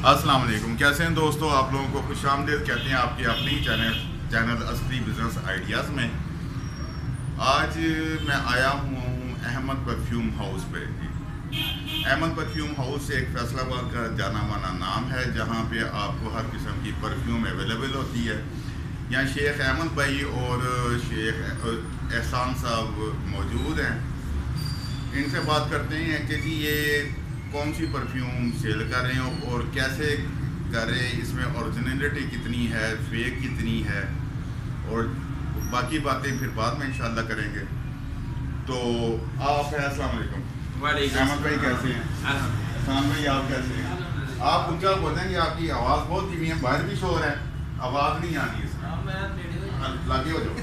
अस्सलाम वालेकुम। कैसे हैं दोस्तों? आप लोगों को खुशामदीद कहते हैं आपके अपने ही चैनल असली बिजनेस आइडियाज़ में। आज मैं आया हूँ अहमद परफ्यूम हाउस पे। अहमद परफ्यूम हाउस एक फैसलाबाद का जाना माना नाम है, जहाँ पे आपको हर किस्म की परफ्यूम अवेलेबल होती है। यहाँ शेख अहमद भाई और शेख एहसान साहब मौजूद हैं। इनसे बात करते हैं कि जी ये कौन सी परफ्यूम सेल कर रहे हैं और कैसे कर रहे हैं, इसमें ओरिजिनलिटी कितनी है, फेक कितनी है, और बाकी बातें फिर बाद में इंशाल्लाह करेंगे। तो आप अस्सलाम वालेकुम। अहमद भाई कैसे हैं? एहसान भाई आप कैसे हैं? आप ऊंचा बोलेंगे, आपकी आवाज़ बहुत धीमी है, बाहर भी शोर है, आवाज़ नहीं आ रही इसमें, लागे हो जाओ।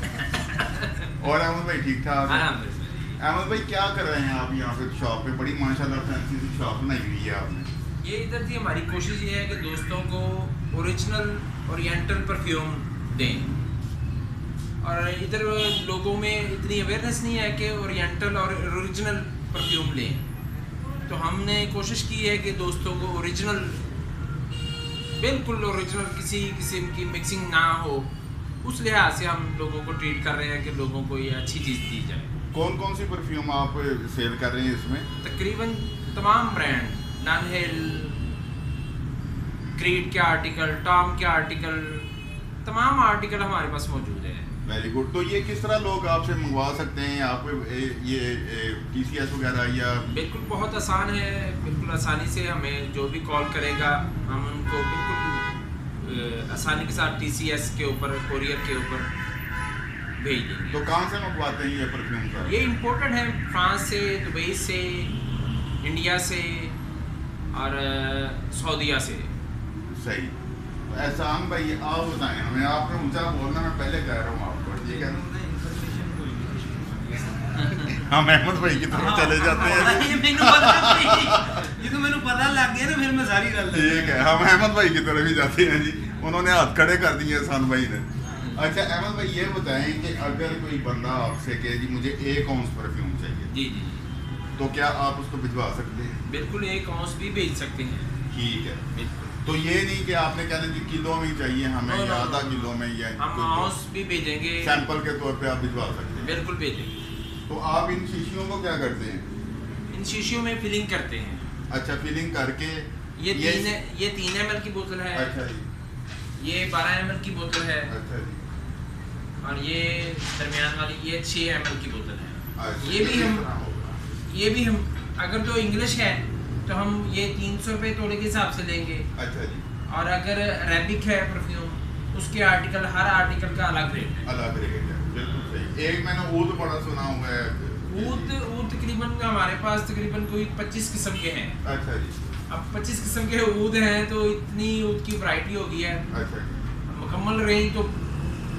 और अहमद भाई ठीक ठाक? अहमद भाई क्या कर रहे हैं आप यहाँ पे शॉप पे? बड़ी माशाल्लाह फैंसी सी शॉप बनाई हुई है आपने। ये इधर थी हमारी कोशिश ये है कि दोस्तों को ओरिजिनल ओरिएंटल परफ्यूम दें, और इधर लोगों में इतनी अवेयरनेस नहीं है कि ओरिएंटल और ओरिजिनल परफ्यूम लें। तो हमने कोशिश की है कि दोस्तों को ओरिजिनल, बिल्कुल ओरिजिनल, किसी किस्म की मिक्सिंग ना हो, उस लिहाज से हम लोगों को ट्रीट कर रहे हैं कि लोगों को ये अच्छी चीज़ दी जाए। कौन कौन सी परफ्यूम आप सेल कर रहे हैं इसमें? तकरीबन तमाम ब्रांड, नन हिल, क्रीड के आर्टिकल, टॉम के आर्टिकल, तमाम आर्टिकल हमारे पास मौजूद है। Very good. तो ये किस तरह लोग आपसे मंगवा सकते हैं? आप ये TCS वगैरह या? बिल्कुल बहुत आसान है, बिल्कुल आसानी से हमें जो भी कॉल करेगा हम उनको बिल्कुल आसानी के साथ TCS के ऊपर, कोरियर के ऊपर भेज देंगे। तो कहाँ से मंगवाते हैं ये परफ्यूम का? ये इम्पोर्टेड है फ्रांस से, दुबई से, इंडिया से और सऊदीया से। सही। एहसान भाई आप बताएं हमें, आपने ऊंचा बोलना, मैं पहले कह रहा हूँ आपको, ठीक है? हम अहमद भाई की तरफ चले जाते हैं। ये तो मैंने पता लग गया ना, फिर मैं सारी गल ठीक है, हम अहमद भाई की तरफ ही जाते हैं जी। उन्होंने हाथ खड़े कर दिए एहसान भाई ने। अच्छा अहमद भाई ये बताएं कि अगर कोई बंदा आपसे कहे जी मुझे 1 औंस परफ्यूम चाहिए, जी जी, तो क्या आप उसको भिजवा सकते हैं? बिल्कुल 1 औंस भी भेज सकते हैं। ठीक है। बिल्कुल। तो ये नहीं कि आपने कहना जी किलो में ही चाहिए हमें या आधा किलो में, या हम औंस भी भेजेंगे, सैंपल के तौर पे आप भिजवा सकते हैं। बिल्कुल भेजेंगे। तो आप इन शीशियों को क्या करते हैं? इन शीशियों में फिलिंग करते हैं। अच्छा, फिलिंग करके ये 3 ml की बोतल है। अच्छा जी। ये 12 ml की बोतल है। अच्छा जी। और ये दरमियान वाली ये 6 ml की बोतल है। अच्छा, ये भी हम अगर तो इंग्लिश है तो हम ये 300 रुपये तोड़े के हिसाब से लेंगे। अच्छा जी। और अगर अरेबिक है परफ्यूम, उसके आर्टिकल, हर आर्टिकल का अलग रेट है। अलग रेट है, बिल्कुल सही। एक मैंने ऊद बड़ा सुना हुआ है। ऊद तकरीबन हमारे पास तकरीबन कोई 25 किस्म के हैं। अच्छा जी। अब 25 किस्म के ऊद हैं तो इतनी ऊद की वैरायटी हो गई है। अच्छा जी। मुकम्मल रेंज तो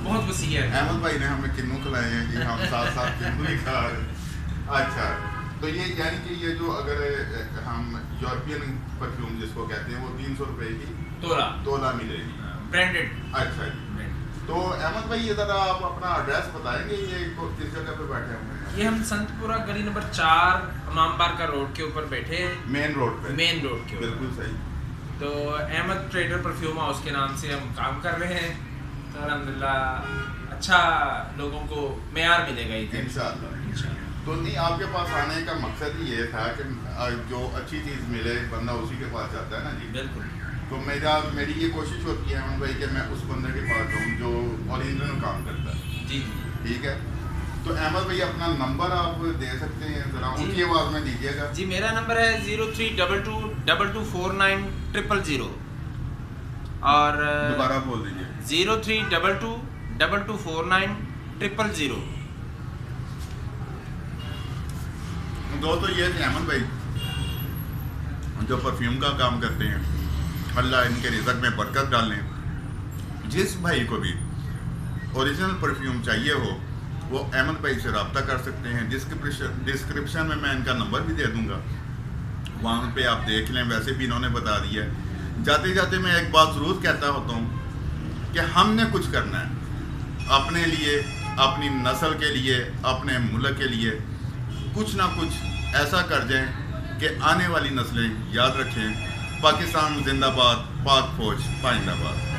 बहुत वसी है। अहमद भाई ने हमें किन्नू खिलाए हैं जी, हम साथ साथ किन्नू ही खा रहे हैं। अच्छा, तो ये यानी कि ये जो अगर हम यूरोपियन परफ्यूम जिसको कहते हैं वो 300 रुपए की तोला मिलेगी, ब्रांडेड। अच्छा जी। तो अहमद भाई ये ज़रा आप अपना एड्रेस बताएंगे, ये किस जगह पे बैठे हुए हैं? ये हम संतपुरा गली नंबर 4 इमाम बारका रोड के ऊपर बैठे हैं। मेन रोड पे? मेन रोड के ऊपर, बिल्कुल सही। तो अहमद ट्रेडर परफ्यूम हाउस के नाम से हम काम कर रहे हैं। तो अल्हम्दुलिल्लाह अच्छा लोगों को मेयार मिलेगा इंशाअल्लाह। तो नहीं, आपके पास आने का मकसद ही ये था कि जो अच्छी चीज़ मिले बंदा उसी के पास जाता है ना जी। बिल्कुल। तो मेरी ये कोशिश होती है अहमद भाई कि मैं उस बंदे के पास जाऊँ जो ओरिजिनल काम करता है। जी ठीक है। तो अहमद भाई अपना नंबर आप दे सकते हैं, ज़रा ऊँची आवाज़ में दीजिएगा। जी, मेरा नंबर है 0322224900। और दोबारा बोल दीजिए। 0322224900। दोस्तों ये थे अहमद भाई जो परफ्यूम का काम करते हैं। अल्लाह इनके रिज़्क़ में बरकत डालें। जिस भाई को भी ओरिजिनल परफ्यूम चाहिए हो वो अहमद भाई से रब्ता कर सकते हैं। डिस्क्रिप्शन में मैं इनका नंबर भी दे दूंगा, वहाँ पे आप देख लें। वैसे भी इन्होंने बता दिया है। जाते जाते मैं एक बात ज़रूर कहता होता हूँ कि हमने कुछ करना है अपने लिए, अपनी नस्ल के लिए, अपने मुल्क के लिए। कुछ ना कुछ ऐसा कर जाएं कि आने वाली नस्लें याद रखें पाकिस्तान जिंदाबाद, पाक फौज पाइंदाबाद।